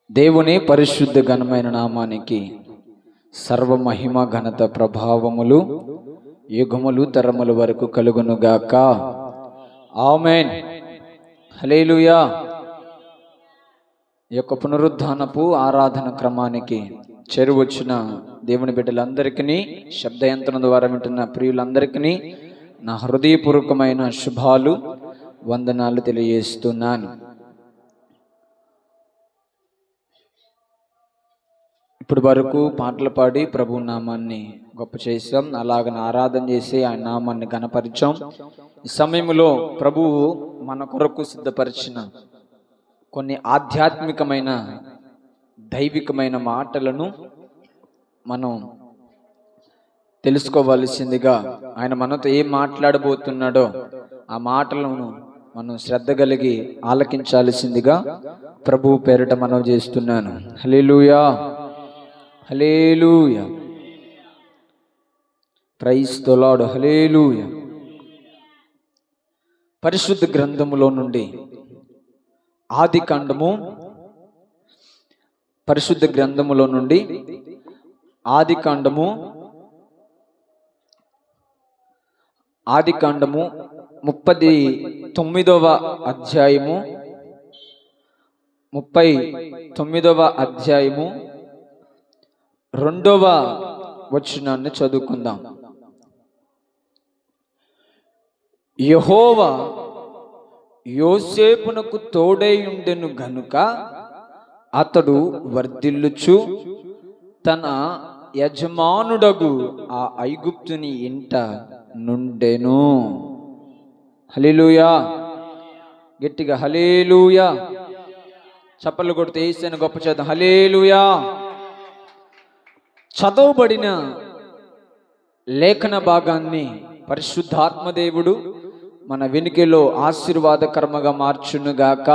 దేవుని పరిశుద్ధ ఘనమైన నామానికి సర్వ మహిమ ఘనత ప్రభావములు యుగములు తరముల వరకు కలుగునుగాక. ఆమేన్. హల్లెలూయా. ఈ యొక్క పునరుద్ధానపు ఆరాధన క్రమానికి చేరువచ్చిన దేవుని బిడ్డలందరికీ, శబ్దయంత్రం ద్వారా వింటున్న ప్రియులందరికీ నా హృదయపూర్వకమైన శుభాలు, వందనాలు తెలియజేస్తున్నాను. ఇప్పుడు వరకు పాటలు పాడి ప్రభు నామాన్ని గొప్ప చేసాం, అలాగని ఆరాధన చేసి ఆయన నామాన్ని ఘనపరిచాం. ఈ సమయంలో ప్రభువు మన కొరకు సిద్ధపరిచిన కొన్ని ఆధ్యాత్మికమైన దైవికమైన మాటలను మనం తెలుసుకోవలసిందిగా, ఆయన మనతో ఏం మాట్లాడబోతున్నాడో ఆ మాటలను మనం శ్రద్ధ కలిగి ఆలకించాల్సిందిగా ప్రభువు పేరిట మనవి చేస్తున్నాను. హల్లెలూయా, హల్లెలూయా, ప్రైజ్ ది లార్డ్. హల్లెలూయా. పరిశుద్ధ గ్రంథములో నుండి ఆది కాండము, పరిశుద్ధ గ్రంథములో నుండి ఆది కాండము 39వ అధ్యాయము 39వ అధ్యాయము 2వ వచనాన్ని చదువుకుందాం. యెహోవా యోసేపునకు తోడై ఉండెను గనుక అతడు వర్ధిల్లుచు తన యజమానుడగు ఆ ఐగుప్తుని ఇంట నుండెను. హల్లెలూయా. గట్టిగా హల్లెలూయా. చప్పట్లు కొడితే యేసుని గొప్ప చేద్దాం. హల్లెలూయా. చదవబడిన లేఖన భాగాన్ని పరిశుద్ధాత్మదేవుడు మన వెనుకలో ఆశీర్వాదకరముగా మార్చునుగాక.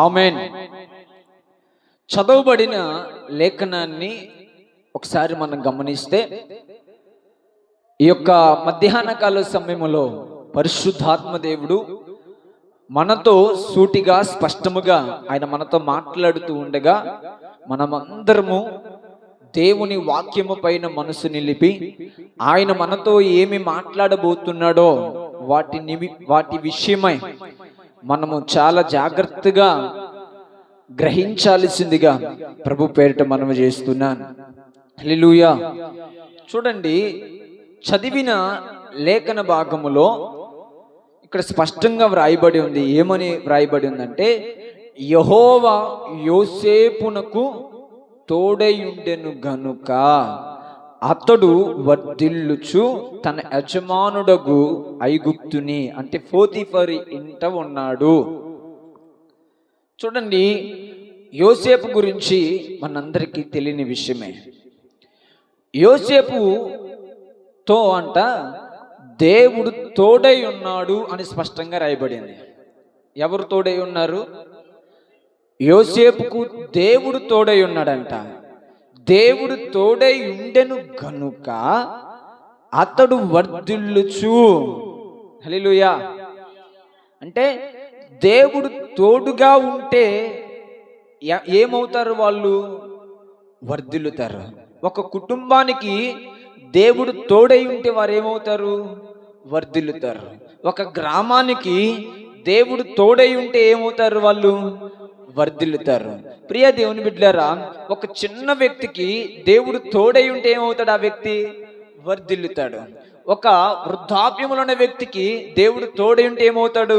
ఆమేన్. చదవబడిన లేఖనాన్ని ఒకసారి మనం గమనిస్తే, ఈ యొక్క మధ్యాహ్న కాల సమయంలో పరిశుద్ధాత్మదేవుడు మనతో సూటిగా స్పష్టముగా ఆయన మనతో మాట్లాడుతూ ఉండగా, మనమందరము దేవుని వాక్యము పైన మనసు నిలిపి ఆయన మనతో ఏమి మాట్లాడబోతున్నాడో వాటి విషయమై మనము చాలా జాగ్రత్తగా గ్రహించాల్సిందిగా ప్రభు పేరిట మనవి చేస్తున్నాను. హల్లెలూయా. చూడండి, చదివిన లేఖన భాగములో ఇక్కడ స్పష్టంగా వ్రాయబడి ఉంది. ఏమని వ్రాయబడి ఉందంటే, యెహోవా యోసేపునకు తోడై ఉండెను గనుక అతడు వర్ధిల్లుచు తన యజమానుడగు ఐగుప్తుని, అంటే పోతీఫరు ఇంట ఉన్నాడు. చూడండి, యోసేపు గురించి మనందరికీ తెలియని విషయమే. యోసేపుతో అంట దేవుడు తోడై ఉన్నాడు అని స్పష్టంగా రాయబడింది. ఎవరు తోడై ఉన్నారు? యోసేపుకు దేవుడు తోడై ఉన్నాడంట. దేవుడు తోడై ఉండెను గనుక అతడు వర్ధిల్లుచు. హల్లెలూయా. అంటే దేవుడు తోడుగా ఉంటే ఏమవుతారు? వాళ్ళు వర్ధిల్లుతారు. ఒక కుటుంబానికి దేవుడు తోడై ఉంటే వారు ఏమవుతారు? వర్ధిల్లుతారు. ఒక గ్రామానికి దేవుడు తోడై ఉంటే ఏమవుతారు? వాళ్ళు వర్ధిల్లుతారు. ప్రియ దేవుని బిడ్డలారా, ఒక చిన్న వ్యక్తికి దేవుడు తోడై ఉంటే ఏమవుతాడు? ఆ వ్యక్తి వర్ధిల్లుతాడు. ఒక వృద్ధాప్యములో ఉన్న వ్యక్తికి దేవుడు తోడై ఉంటే ఏమవుతాడు?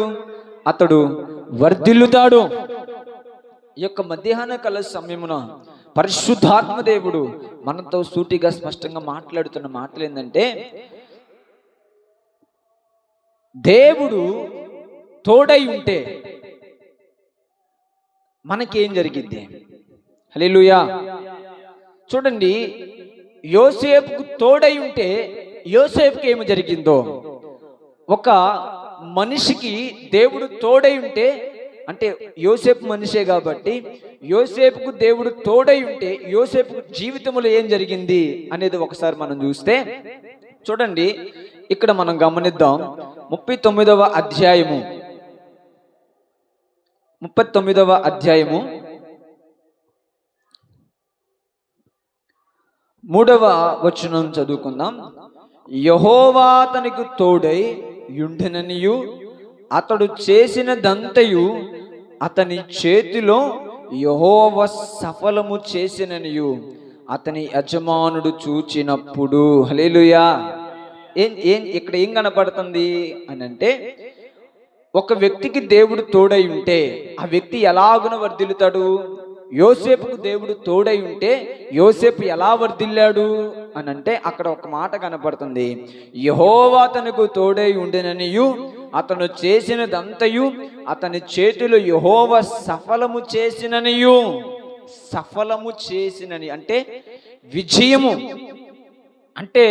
అతడు వర్ధిల్లుతాడు. ఈ యొక్క మధ్యాహ్న కాల సమయమున పరిశుద్ధాత్మ దేవుడు మనతో సూటిగా స్పష్టంగా మాట్లాడుతున్న మాటలు ఏంటంటే, దేవుడు తోడై ఉంటే మనకేం జరిగింది? హల్లెలూయా. చూడండి, యోసేపుకు తోడై ఉంటే యోసేపుకి ఏమి జరిగిందో, ఒక మనిషికి దేవుడు తోడై ఉంటే, అంటే యోసేపు మనిషే కాబట్టి యోసేపుకు దేవుడు తోడై ఉంటే యోసేపు జీవితంలో ఏం జరిగింది అనేది ఒకసారి మనం చూస్తే, చూడండి ఇక్కడ మనం గమనిద్దాం. 39వ అధ్యాయము 39వ అధ్యాయము 3వ వచనం చదువుకుందాం. యెహోవా అతనికి తోడై యుండెననియు అతడు చేసినదంతయు అతని చేతిలో యెహోవా సఫలము చేసిననియు అతని యజమానుడు చూచినప్పుడు. హల్లెలూయా. ఇక్కడ ఏం కనపడుతుంది అని అంటే, ఒక వ్యక్తికి దేవుడు తోడై ఉంటే ఆ వ్యక్తి ఎలాగున వర్ధిల్లుతాడు? యోసేపుకు దేవుడు తోడై ఉంటే యోసేపు ఎలా వర్ధిల్లాడు అని అంటే, అక్కడ ఒక మాట కనపడుతుంది. యెహోవా అతనికి తోడై ఉండెననియు అతను చేసినదంతయు అతని చేతిలో యెహోవా సఫలము చేసిననియు. సఫలము చేసినని అంటే విజయము. అంటే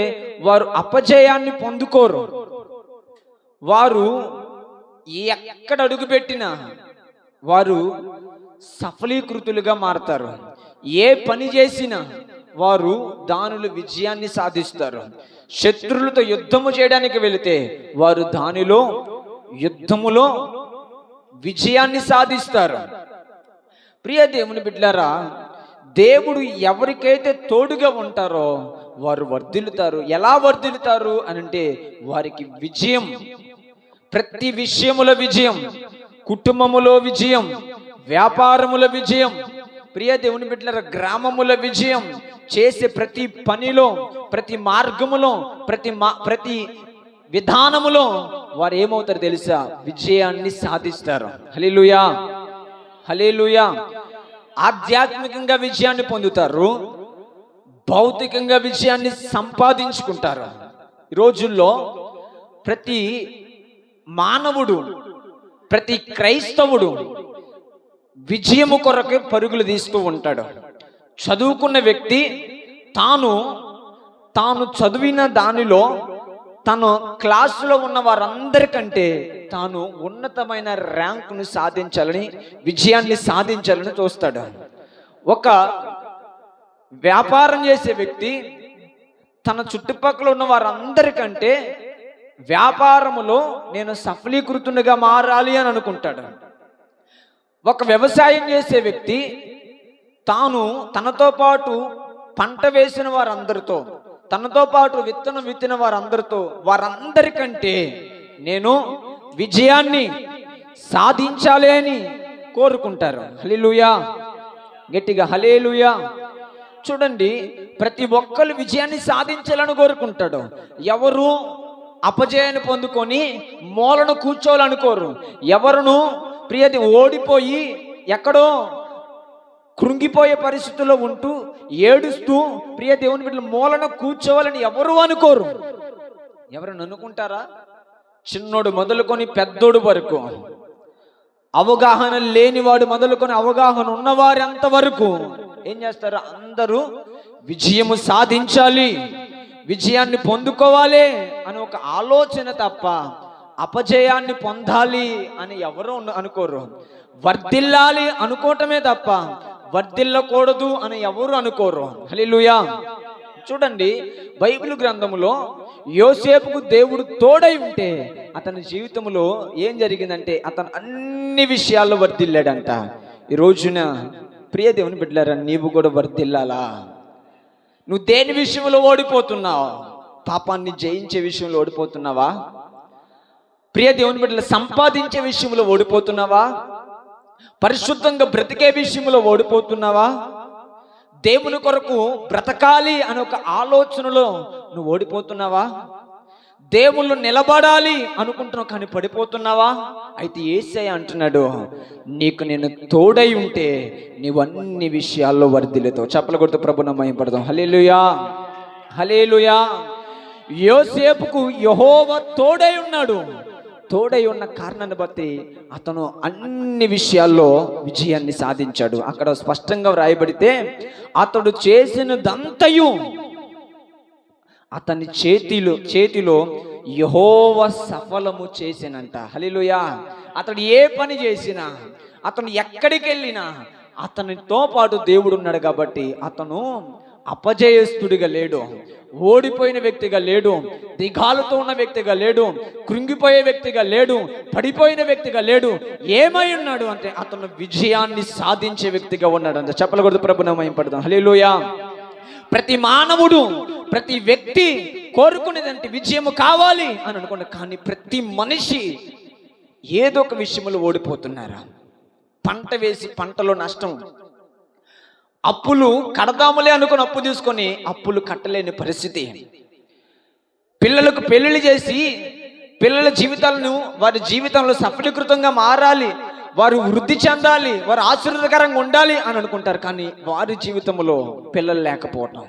వారు అపజయాన్ని పొందుకోరు. వారు ఎక్కడ అడుగుపెట్టినా వారు సఫలీకృతులుగా మారతారు. ఏ పని చేసినా వారు దానిలో విజయాన్ని సాధిస్తారు. శత్రువులతో యుద్ధము చేయడానికి వెళితే వారు దానిలో యుద్ధములో విజయాన్ని సాధిస్తారు. ప్రియ దేవుని బిడ్డలారా, దేవుడు ఎవరికైతే తోడుగా ఉంటారో వారు వర్ధిల్లుతారు. ఎలా వర్ధిల్లుతారు అని అంటే, వారికి విజయం, ప్రతి విషయములో విజయం, కుటుంబములో విజయం, వ్యాపారముల విజయం, ప్రియ దేవుని బిడ్డలారా గ్రామముల విజయం, చేసే ప్రతి పనిలో, ప్రతి మార్గములో, ప్రతి విధానములో వారు ఏమవుతారు తెలుసా? విజయాన్ని సాధిస్తారు. హల్లెలూయా, హల్లెలూయా. ఆధ్యాత్మికంగా విజయాన్ని పొందుతారు, భౌతికంగా విజయాన్ని సంపాదించుకుంటారు. ఈ రోజుల్లో ప్రతి మానవుడు, ప్రతి క్రైస్తవుడు విజయము కొరకు పరుగులు తీస్తూ ఉంటాడు. చదువుకున్న వ్యక్తి తాను చదివిన దానిలో తను క్లాసులో ఉన్న వారందరికంటే తాను ఉన్నతమైన ర్యాంకును సాధించాలని, విజయాన్ని సాధించాలని చూస్తాడు. ఒక వ్యాపారం చేసే వ్యక్తి తన చుట్టుపక్కల ఉన్న వారందరికంటే వ్యాపారములో నేను సఫలీకృతునిగా మారాలి అని అనుకుంటాడు. ఒక వ్యవసాయం చేసే వ్యక్తి తనతో పాటు పంట వేసిన వారందరితో, తనతో పాటు విత్తనం విత్తిన వారందరికంటే నేను విజయాన్ని సాధించాలి అని కోరుకుంటారు. హల్లెలూయా, గట్టిగా హల్లెలూయా. చూడండి, ప్రతి ఒక్కరు విజయాన్ని సాధించాలని కోరుకుంటాడు. ఎవరు అపజయాన్ని పొందుకొని మూలను కూర్చోవాలనుకోరు. ఎవరును ప్రియది ఓడిపోయి ఎక్కడో కృంగిపోయే పరిస్థితుల్లో ఉంటూ ఏడుస్తూ ప్రియ దేవుని బిడ్డలు మూలను కూర్చోవాలని ఎవరు అనుకోరు. ఎవరన్నా అనుకుంటారా? చిన్నోడు మొదలుకొని పెద్దోడు వరకు, అవగాహన లేనివాడు మొదలుకొని అవగాహన ఉన్నవారు అంతవరకు ఏం చేస్తారు? అందరూ విజయము సాధించాలి, విజయాన్ని పొందుకోవాలి అని ఒక ఆలోచన తప్ప అపజయాన్ని పొందాలి అని ఎవరు అనుకోరు. వర్ధిల్లాలి అనుకోవటమే తప్ప వర్ధిల్లకూడదు అని ఎవరు అనుకోరు. హల్లెలూయా. చూడండి, బైబిల్ గ్రంథములో యోసేపుకు దేవుడు తోడై ఉంటే అతని జీవితంలో ఏం జరిగిందంటే అతను అన్ని విషయాల్లో వర్ధిల్లాడంట. ఈ రోజున ప్రియ దేవుని బిడ్డలారా, నీవు కూడా వర్ధిల్లాలా? నువ్వు దేని విషయంలో ఓడిపోతున్నావు? పాపాన్ని జయించే విషయంలో ఓడిపోతున్నావా? ప్రియ దేవుని బిడ్డలు సంపాదించే విషయంలో ఓడిపోతున్నావా? పరిశుద్ధంగా బ్రతికే విషయంలో ఓడిపోతున్నావా? దేవుని కొరకు బ్రతకాలి అనే ఒక ఆలోచనలో నువ్వు ఓడిపోతున్నావా? దేవుళ్ళు నిలబడాలి అనుకుంటున్నావు కానీ పడిపోతున్నావా? అయితే యేసయ్య అంటున్నాడు, నీకు నేను తోడై ఉంటే నీవు అన్ని విషయాల్లో వర్ధిల్లుతావు. చప్పలు కొడుతూ ప్రభువుని మహిమపడదాం. హల్లెలూయా, హల్లెలూయా. యోసేపుకు యెహోవా తోడై ఉన్నాడు. తోడై ఉన్న కారణాన్ని బట్టి అతను అన్ని విషయాల్లో విజయాన్ని సాధించాడు. అక్కడ స్పష్టంగా వ్రాయబడితే అతడు చేసినదంతయు అతని చేతిలో యెహోవా సఫలము చేసినంట. హల్లెలూయా. అతడు ఏ పని చేసినా, అతను ఎక్కడికి వెళ్ళినా అతనితో పాటు దేవుడు ఉన్నాడు కాబట్టి అతను అపజయస్తుడిగా లేడు, ఓడిపోయిన వ్యక్తిగా లేడు, దిగాలుతో ఉన్న వ్యక్తిగా లేడు, కృంగిపోయే వ్యక్తిగా లేడు, పడిపోయిన వ్యక్తిగా లేడు. ఏమై ఉన్నాడు అంటే అతను విజయాన్ని సాధించే వ్యక్తిగా ఉన్నాడు. అంత చెప్పలు కొడుతూ ప్రభువుని మహిమపడదాం. హల్లెలూయా. ప్రతి మానవుడు, ప్రతి వ్యక్తి కోరుకునేదంటే విజయము కావాలి అని అనుకున్నా. కానీ ప్రతి మనిషి ఏదో ఒక విషయంలో ఓడిపోతున్నారు. పంట వేసి పంటలో నష్టం, అప్పులు కడదాములే అనుకుని అప్పు తీసుకొని అప్పులు కట్టలేని పరిస్థితి, పిల్లలకు పెళ్లిళ్ళు చేసి పిల్లల జీవితాలను వారి జీవితంలో సఫలీకృతంగా మారాలి, వారు వృద్ధి చెందాలి, వారు ఆశీర్వాదకరంగా ఉండాలి అని అనుకుంటారు. కానీ వారి జీవితంలో పిల్లలు లేకపోవటం,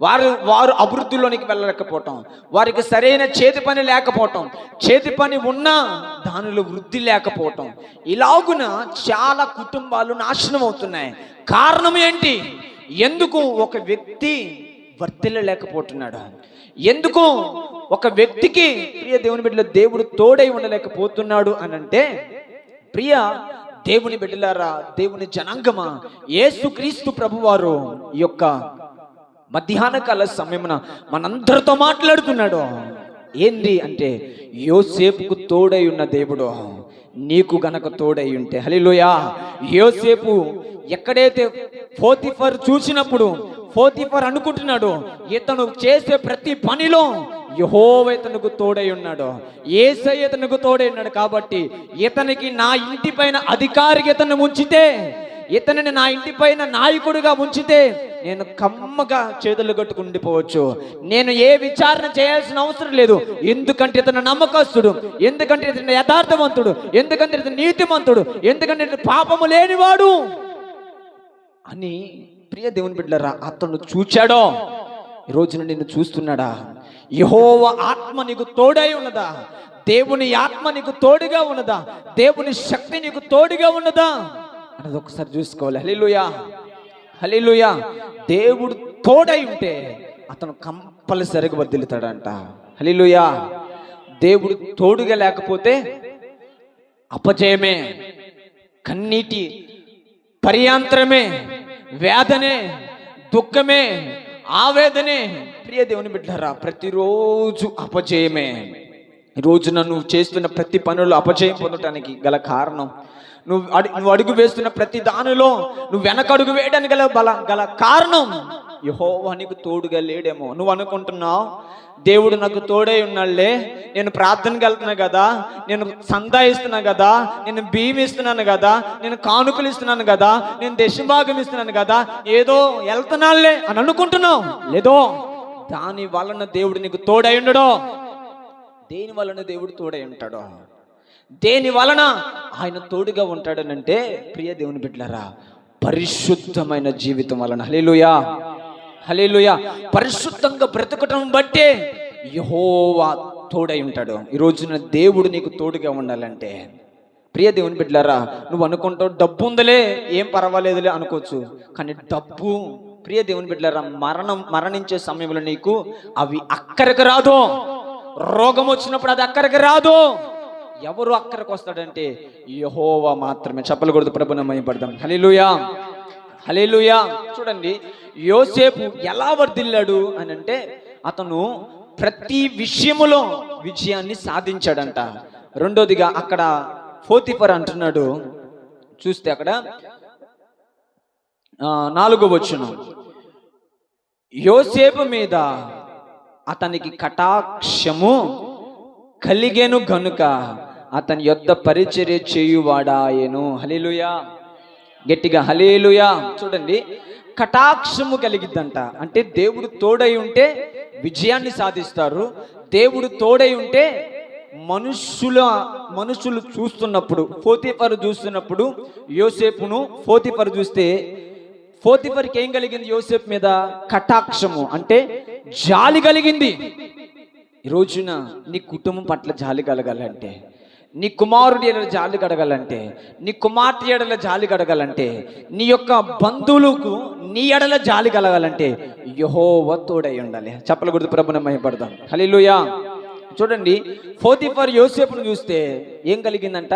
వారు అభివృద్ధిలోనికి వెళ్ళలేకపోవటం, వారికి సరైన చేతి పని లేకపోవటం, చేతి పని ఉన్నా దానిలో వృద్ధి లేకపోవటం, ఇలాగున చాలా కుటుంబాలు నాశనం అవుతున్నాయి. కారణం ఏంటి? ఎందుకు ఒక వ్యక్తి వర్ధిల్లలేకపోతున్నాడు? ఎందుకు ఒక వ్యక్తికి ప్రియ దేవుని బిడ్డల దేవుడు తోడై ఉండలేకపోతున్నాడు అని అంటే, ప్రియ దేవుని బిడ్డలారా, దేవుని జనాంగమా, యేసుక్రీస్తు ప్రభువారు ఈ యొక్క మధ్యాహ్న కాల సమయమున మనందరితో మాట్లాడుతున్నాడు. ఏంది అంటే, యోసేపుకు తోడై ఉన్న దేవుడు నీకు గనక తోడై ఉంటే, హల్లెలూయా. యోసేపు ఎక్కడైతే పోతిఫర్ చూసినప్పుడు పోతిఫర్ అనుకుంటున్నాడు ఇతను చేసే ప్రతి పనిలో యెహోవా ఇతనుకు తోడై ఉన్నాడు, యేసయ్య ఇతనుకు తోడై ఉన్నాడు. కాబట్టి ఇతనికి నా ఇంటి పైన అధికారిగా ఇతను ఉంచితే, ఇతనిని నా ఇంటి పైన నాయకుడిగా ఉంచితే నేను కమ్మగా చేతులు కట్టుకుండిపోవచ్చు, నేను ఏ విచారణ చేయాల్సిన అవసరం లేదు. ఎందుకంటే ఇతను నమ్మకస్తుడు, ఎందుకంటే ఇతను యథార్థవంతుడు, ఎందుకంటే ఇతను నీతిమంతుడు, ఎందుకంటే ఇతను పాపము లేనివాడు అని ప్రియ దేవుని బిడ్డలారా అతను చూచాడో. ఈరోజున నిన్ను చూస్తున్నాడా? యెహోవా ఆత్మ నీకు తోడై ఉన్నదా? దేవుని ఆత్మ నీకు తోడుగా ఉన్నదా? దేవుని శక్తి నీకు తోడుగా ఉన్నదా అన్నది ఒకసారి చూసుకోవాలి. హల్లెలూయా, హల్లెలూయా. దేవుడు తోడై ఉంటే అతను కంపల్సరిగా వర్ధిల్లుతాడంట. హల్లెలూయా. దేవుడు తోడుగా లేకపోతే అపజయమే, కన్నీటి పర్యాంతరమే, వేదనే, దుఃఖమే, ఆవేదనే. ప్రియ దేవుని బిడ్డలారా, ప్రతిరోజు అపజయమే. ఈరోజు నువ్వు చేస్తున్న ప్రతి పనులు అపజయం పొందటానికి గల కారణం, నువ్వు అడుగు వేస్తున్న ప్రతి దానిలో నువ్వు వెనకడుగు వేయడానికి గల కారణం యెహోవా నీకు తోడుగా లేడేమో. నువ్వు అనుకుంటున్నావు దేవుడు నాకు తోడై ఉన్నాళ్లే, నేను ప్రార్థనకి వెళ్తున్నా కదా, నేను సందా ఇస్తున్నా కదా, నేను బియ్యం ఇస్తున్నాను కదా, నేను కానుకలు ఇస్తున్నాను కదా, నేను దశభాగం ఇస్తున్నాను కదా, ఏదో వెళ్తున్నాళ్లే అని అనుకుంటున్నావు. లేదో, దాని వలన దేవుడు నీకు తోడై ఉండడో. దేని వలన దేవుడు తోడై ఉంటాడో, దేని వలన ఆయన తోడుగా ఉంటాడనంటే, ప్రియ దేవుని బిడ్డలారా, పరిశుద్ధమైన జీవితం వలన. హల్లెలూయా, హల్లెలూయా. పరిశుద్ధంగా బ్రతకటం బట్టే యెహోవా తోడై ఉంటాడు. ఈ రోజున దేవుడు నీకు తోడుగా ఉండాలంటే, ప్రియ దేవుని బిడ్డలారా, నువ్వు అనుకుంటావు డబ్బు ఉందలే ఏం పర్వాలేదులే అనుకోవచ్చు. కానీ డబ్బు, ప్రియ దేవుని బిడ్డలారా, మరణించే సమయంలో నీకు అవి అక్కడికి రాదు. రోగం వచ్చినప్పుడు అది అక్కడికి రాదు. ఎవరు అక్కడికి వస్తాడంటే యెహోవా మాత్రమే. చెప్పకూడదు, ప్రభుని మహిమపడదాం. హల్లెలూయా, హల్లెలూయా. చూడండి, యోసేపు ఎలా వర్ధిల్లాడు అని అంటే, అతను ప్రతి విషయములో విజయాన్ని సాధించాడంట. రెండోదిగా అక్కడ పోతిఫర్ అంటున్నాడు, చూస్తే అక్కడ 4వ వచనం, యోసేపు మీద అతనికి కటాక్షము కలిగెను గనుక అతని యొద్ద పరిచర్య చేయువాడాయెను. హల్లెలూయా, గట్టిగా హల్లెలూయా. చూడండి, కటాక్షము కలిగిద్దంట. అంటే దేవుడు తోడై ఉంటే విజయాన్ని సాధిస్తారు. దేవుడు తోడై ఉంటే మనుషులు చూస్తున్నప్పుడు, పోతిఫర్ చూస్తున్నప్పుడు యోసేపును పోతిఫర్ చూస్తే, పోతిఫర్కి ఏం కలిగింది? యోసేపు మీద కటాక్షము అంటే జాలి కలిగింది. ఈ రోజున నీ కుటుంబం పట్ల జాలి కలగాలంటే, నీ కుమారుడి ఎడల జాలి కడగాలంటే, నీ కుమార్తె ఎడల జాలి కడగాలంటే, నీ యొక్క బంధువులకు నీ ఎడల జాలి కలగాలంటే యెహోవా తోడై ఉండాలి. చెప్పకూడదు, ప్రభుని మహిమపడదాం. హల్లెలూయా. చూడండి, పోతిఫర్ యోసేపును చూస్తే ఏం కలిగిందంట?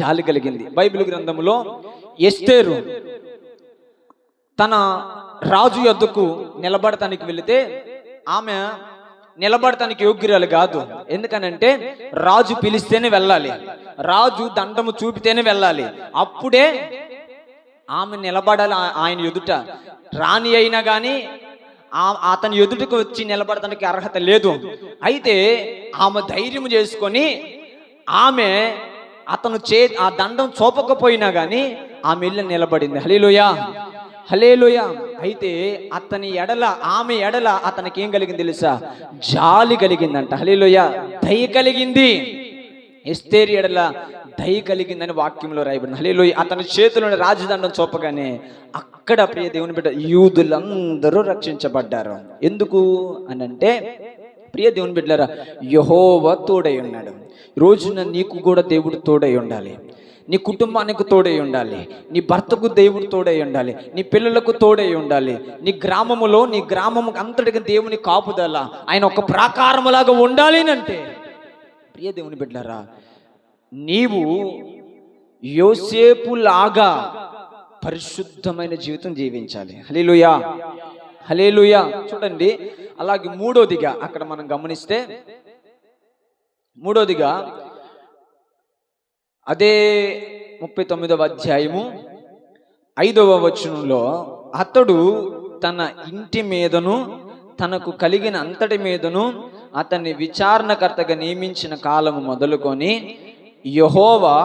జాలి కలిగింది. బైబిల్ గ్రంథంలో ఎస్తేరు తన రాజు యొద్దకు నిలబడటానికి వెళితే ఆమె నిలబడటానికి యోగ్యురాలు కాదు. ఎందుకనంటే రాజు పిలిస్తేనే వెళ్ళాలి, రాజు దండము చూపితేనే వెళ్ళాలి, అప్పుడే ఆమె నిలబడాలి ఆయన ఎదుట. రాణి అయినా కానీ అతని ఎదుటికి వచ్చి నిలబడటానికి అర్హత లేదు. అయితే ఆమె ధైర్యం చేసుకొని ఆమె అతను ఆ దండం చూపకపోయినా కానీ ఆమె ఇల్లు నిలబడింది. హల్లెలూయా, హల్లెలూయా. అయితే ఆమె ఎడల అతనికి ఏం కలిగింది తెలుసా? జాలి కలిగిందంట. హల్లెలూయా, దయ కలిగింది. ఎస్తేరు ఎడల దయ కలిగిందని వాక్యంలో రాయబడింది. హల్లెలూయా. అతని చేతిలోని రాజదండం చూపగానే అక్కడ ప్రియ దేవుని బిడ్డ యూదులందరూ రక్షించబడ్డారు. ఎందుకు అని అంటే ప్రియ దేవుని బిడ్డలారా, యెహోవా తోడై ఉన్నాడు. రోజున నీకు కూడా దేవుడు తోడై ఉండాలి. నీ కుటుంబానికి తోడై ఉండాలి. నీ భర్తకు దేవుడు తోడై ఉండాలి. నీ పిల్లలకు తోడై ఉండాలి. నీ గ్రామము అంతటికి దేవుని కాపుదల ఆయన ఒక ప్రాకారములాగా ఉండాలి అంటే ప్రియ దేవుని బిడ్డలారా, నీవు యోసేపు లాగా పరిశుద్ధమైన జీవితం జీవించాలి. హల్లెలూయా, హల్లెలూయా. చూడండి, అలాగే మూడోదిగా అక్కడ మనం గమనిస్తే, మూడోదిగా అదే 39వ అధ్యాయము 5వ వచనంలో, అతడు తన ఇంటి మీదను తనకు కలిగిన అంతటి మీదను అతన్ని విచారణకర్తగా నియమించిన కాలము మొదలుకొని యెహోవా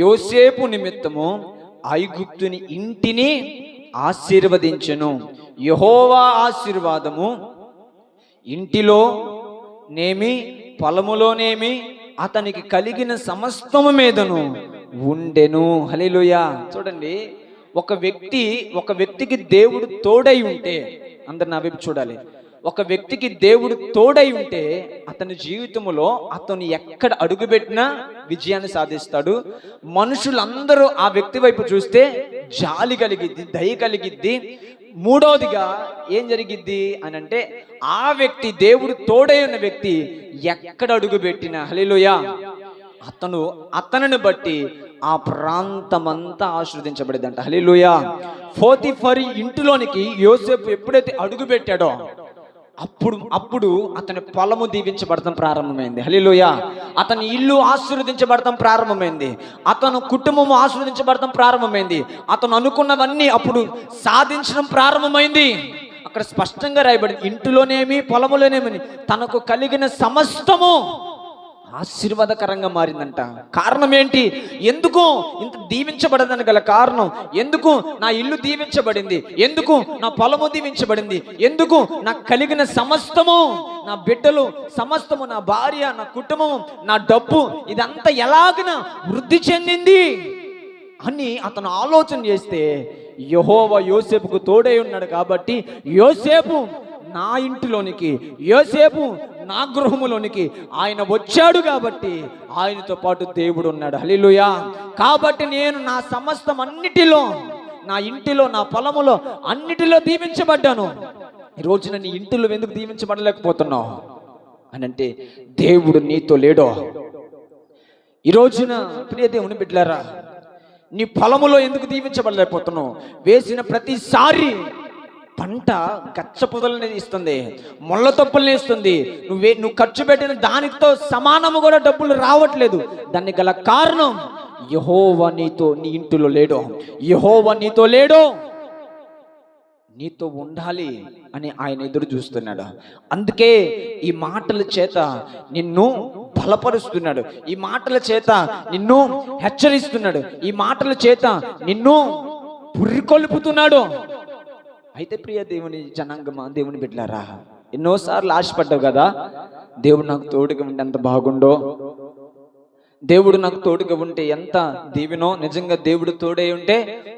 యోసేపు నిమిత్తము ఐగుప్తుని ఇంటిని ఆశీర్వదించెను. యెహోవా ఆశీర్వాదము ఇంటిలో నేమి పొలములోనేమి అతనికి కలిగిన సమస్తము మీదను ఉండెను. హల్లెలూయా. చూడండి, ఒక వ్యక్తికి దేవుడు తోడై ఉంటే, అందరు నా వైపు చూడాలి, ఒక వ్యక్తికి దేవుడు తోడై ఉంటే అతని జీవితంలో అతను ఎక్కడ అడుగుపెట్టినా విజయాన్ని సాధిస్తాడు. మనుషులందరూ ఆ వ్యక్తి వైపు చూస్తే జాలి కలిగిద్ది, దయ కలిగిద్ది. మూడవదిగా ఏం జరిగిద్ది అని అంటే, ఆ వ్యక్తి, దేవుడు తోడై ఉన్న వ్యక్తి ఎక్కడ అడుగు పెట్టినా హల్లెలూయా, అతనిని బట్టి ఆ ప్రాంతమంతా ఆశీర్వదించబడిందంట. హల్లెలూయా. పోతీఫరు ఇంటిలోనికి యోసేపు ఎప్పుడైతే అడుగు పెట్టాడో అప్పుడు అతని పొలము దీవించబడటం ప్రారంభమైంది. హల్లెలూయా. అతని ఇల్లు ఆశీర్వదించబడటం ప్రారంభమైంది. అతను కుటుంబము ఆశీర్వదించబడటం ప్రారంభమైంది. అతను అనుకున్నవన్నీ అప్పుడు సాధించడం ప్రారంభమైంది. అక్కడ స్పష్టంగా రాయబడింది, ఇంటిలోనేమి పొలములోనేమని తనకు కలిగిన సమస్తము ఆశీర్వాదకరంగా మారిందంట. కారణం ఏంటి? ఎందుకు ఇంత దీవించబడదని గల కారణం, ఎందుకు నా ఇల్లు దీవించబడింది, ఎందుకు నా పొలము దీవించబడింది, ఎందుకు నాకు కలిగిన సమస్తము, నా బిడ్డలు సమస్తము, నా భార్య, నా కుటుంబం, నా డబ్బు, ఇదంతా ఎలాగన వృద్ధి చెందింది అని అతను ఆలోచన చేస్తే, యెహోవా యోసేపుకు తోడై ఉన్నాడు కాబట్టి, యోసేపు నా ఇంటిలోనికి, యోసేపు నా గృహములోనికి ఆయన వచ్చాడు కాబట్టి ఆయనతో పాటు దేవుడు ఉన్నాడు. హల్లెలూయా. కాబట్టి నేను నా సమస్తం అన్నిటిలో, నా ఇంటిలో, నా పొలములో అన్నిటిలో దీవించబడ్డాను. ఈ రోజున నీ ఇంటిలో ఎందుకు దీవించబడలేకపోతున్నావు అని అంటే, దేవుడు నీతో లేడో. ఈ రోజున ప్రియ దేవుని బిడ్డలారా, నీ పొలములో ఎందుకు దీవించబడలేకపోతున్నావు? వేసిన ప్రతిసారి పంట గచ్చ పొదలని ఇస్తుంది, ముళ్ళ తొప్పుల్ని ఇస్తుంది. నువ్వు ఖర్చు పెట్టిన దానితో సమానము కూడా డబ్బులు రావట్లేదు. దానికి గల కారణం, యెహోవా నీతో, నీ ఇంటిలో లేడో. యెహోవా నీతో లేడో, నీతో ఉండాలి అని ఆయన ఎదురు చూస్తున్నాడు. అందుకే ఈ మాటల చేత నిన్ను బలపరుస్తున్నాడు, ఈ మాటల చేత నిన్ను హెచ్చరిస్తున్నాడు, ఈ మాటల చేత నిన్ను పురికొల్పుతున్నాడు. అయితే ప్రియ దేవుని జనాంగమా, దేవుని బిడ్డలారా, ఎన్నోసార్లు ఆశపడ్డావు కదా, దేవుడు నాకు తోడుగా ఉంటే ఎంత బాగుండో, దేవుడు నాకు తోడుగా ఉంటే ఎంత దీవెనో. నిజంగా దేవుడు తోడై ఉంటే